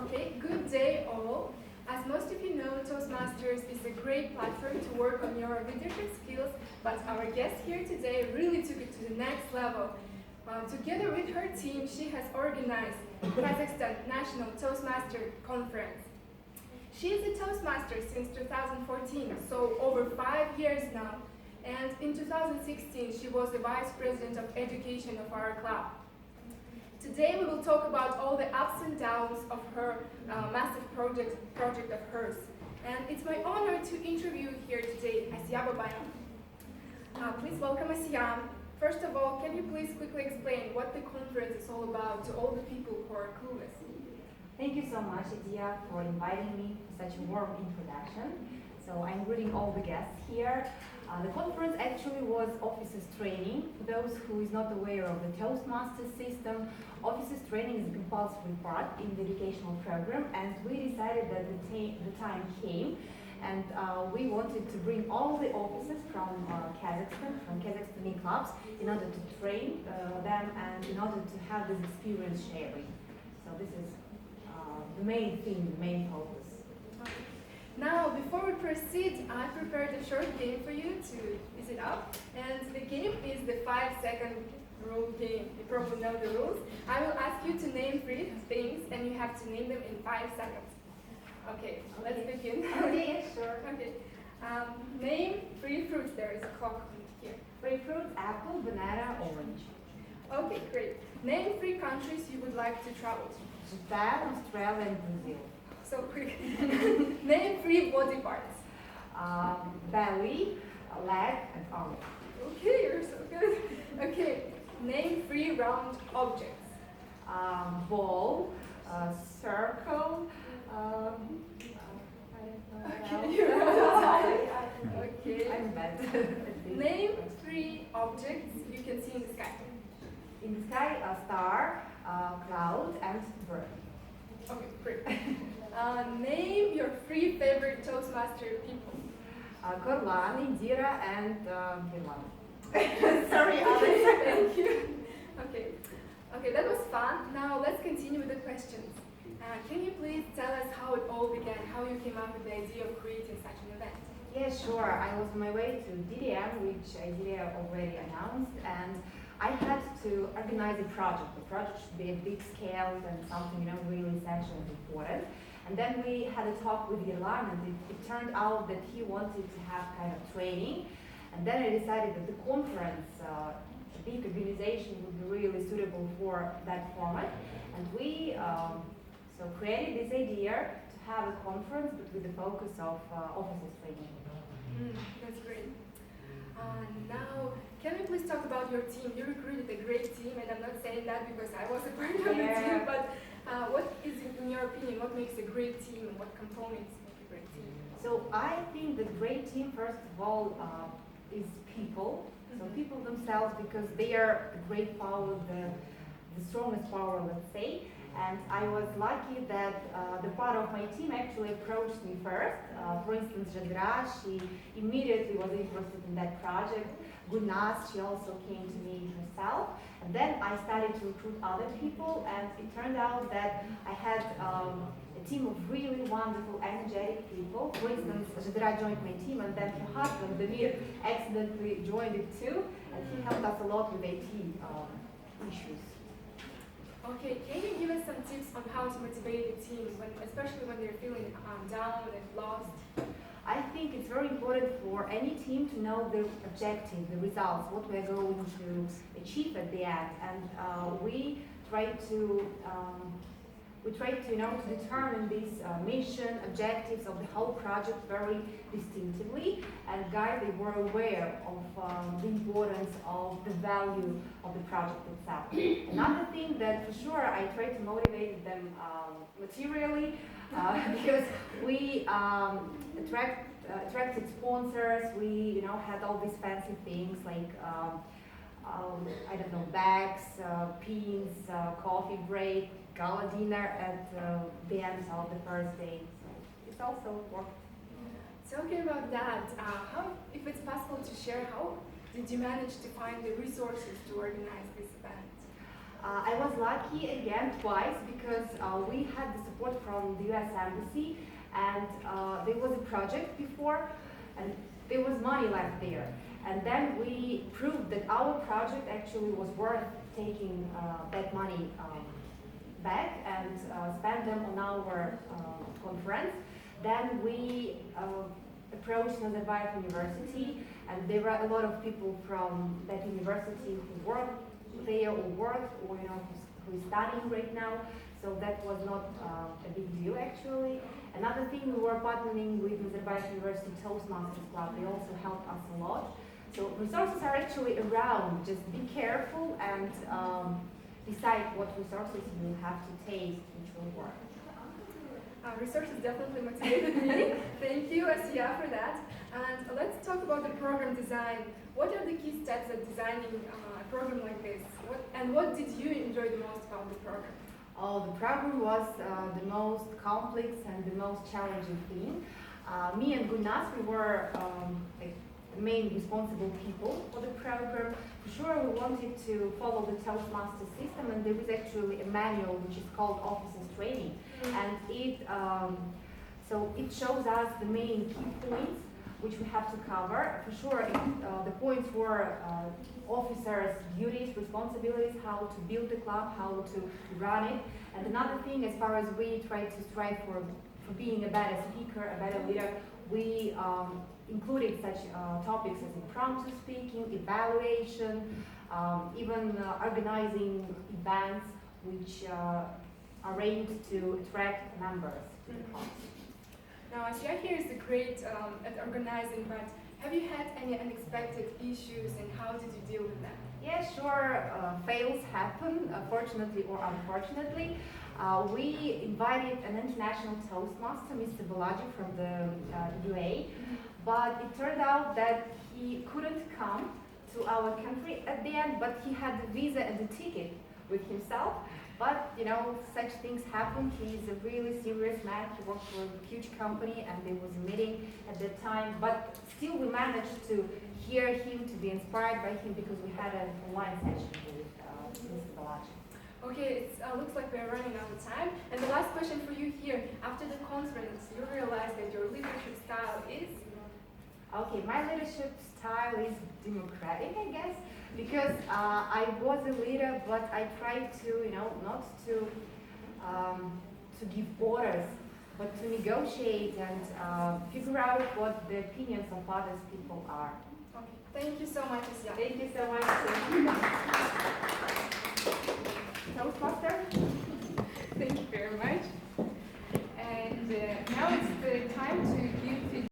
Okay, good day all. As most of you know, Toastmasters is a great platform to work on your leadership skills, but our guest here today really took it to the next level. Together with her team, she has organized Kazakhstan National Toastmaster Conference. She is a Toastmaster since 2014, so over 5 years now. And in 2016, she was the Vice President of Education of our club. Today we will talk about all the ups and downs of her massive project of hers. And it's my honor to interview here today Assiya Babayeva. Please welcome Assiya. First of all, can you please quickly explain what the conference is all about to all the people who are clueless? Thank you so much, Assiya, for inviting me for such a warm introduction. So I'm greeting all the guests here. The conference actually was officers training. For those who is not aware of the Toastmasters system, officers training is a compulsory part in the educational program, and we decided that the time came, and we wanted to bring all the officers from Kazakhstan, from Kazakhstani clubs, in order to train them and in order to have this experience sharing. So this is the main thing, the main focus. Now, before we proceed, I prepared a short game for you to ease it up. And the game is the 5-second rule game. You probably know the rules. I will ask you to name 3 things, and you have to name them in 5 seconds. Okay, let's begin. Okay, sure. Okay. Name 3 fruits. There is a clock here. 3 fruits: apple, banana, orange. Okay, great. Name 3 countries you would like to travel to. Japan, Australia, and Brazil. So quick. Name 3 body parts. Belly, leg, and arm. Okay, you're so good. Okay, name 3 round objects. Ball, circle. Okay, you're right. Okay. I'm bad. Name 3 objects you can see in the sky. In the sky, a star, cloud, and bird. Okay, great. Name your 3 favorite Toastmaster people. Korlan, Indira, and Birman. Sorry, Alex. Thank you. Okay, that was fun. Now let's continue with the questions. Can you please tell us how it all began, how you came up with the idea of creating such an event? Yeah, sure. I was on my way to DDM, which Assiya already announced, and I had to organize a project. The project should be a big scale and something, really essential and important. And then we had a talk with Yerlan, and it turned out that he wanted to have kind of training. And then I decided that the conference, a big organization, would be really suitable for that format. And we so created this idea to have a conference, but with the focus of officers training. That's great. Now, can we please talk about your team? You recruited a great team, and I'm not saying that because I was a part of the team, but what is, in your opinion, what makes a great team, and what components make a great team? So I think the great team, first of all, is people. So people themselves, because they are the great power, the strongest power, let's say. And I was lucky that the part of my team actually approached me first. For instance, Jadra, she immediately was interested in that project. Gulnaz, she also came to me herself. And then I started to recruit other people, and it turned out that I had a team of really wonderful, energetic people. For instance, Jadra joined my team, and then her husband, Damir, accidentally joined it too, and he helped us a lot with IT issues. Okay, can you give us some tips on how to motivate the team, especially when they're feeling down and lost? I think it's very important for any team to know the objective, the results, what we're going to achieve at the end, and we try to to determine these mission objectives of the whole project very distinctively, and guys, they were aware of the importance of the value of the project itself. Another thing that for sure I try to motivate them materially, because we attracted sponsors. We had all these fancy things like I don't know, bags, pins, coffee break, gala dinner at the end of the first day. So it's also worked. Talking about that, if it's possible to share, how did you manage to find the resources to organize this event? I was lucky again twice because we had the support from the US Embassy, and there was a project before and there was money left there. And then we proved that our project actually was worth taking that money back and spend them on our conference. Then we approached Nazarbayev University, and there were a lot of people from that university who worked there or worked or who is studying right now. So that was not a big deal actually. Another thing, we were partnering with Nazarbayev University Toastmasters Club. They also helped us a lot. So resources are actually around. Just be careful and decide what resources you have to take, which will work. Resources definitely motivated me. Thank you, Assiya, for that. And let's talk about the program design. What are the key steps of designing a program like this? What did you enjoy the most about the program? Oh, the program was the most complex and the most challenging thing. Me and Gulnaz, we were like the main responsible people for the program. For sure, we wanted to follow the Toastmaster system, and there is actually a manual which is called Officers Training, and it shows us the main key points which we have to cover. For sure, the points were officers' duties, responsibilities, how to build the club, how to run it. And another thing, as far as we try to strive for being a better speaker, a better leader, we included such topics as impromptu speaking, evaluation, even organizing events which are aimed to attract members to the club. Now, Assiya here is great at organizing, but have you had any unexpected issues, and how did you deal with them? Yeah, sure. Fails happen, fortunately or unfortunately. We invited an international Toastmaster, Mr. Balaji from the UA, but it turned out that he couldn't come to our country at the end, but he had the visa and the ticket with himself. But, such things happen. He's a really serious man. He worked for a huge company, and there was a meeting at that time. But still, we managed to hear him, to be inspired by him, because we had an online session with Mr. Balaji. Okay, it looks like we're running out of time. And the last question for you here. After the conference, you realized that your leadership style is? Okay, my leadership style is democratic, I guess, because I was a leader, but I tried to, not to give orders, but to negotiate and figure out what the opinions of other people are. Okay, thank you so much, Assiya. Thank you so much. Toastmaster? Thank you very much. And now it's the time to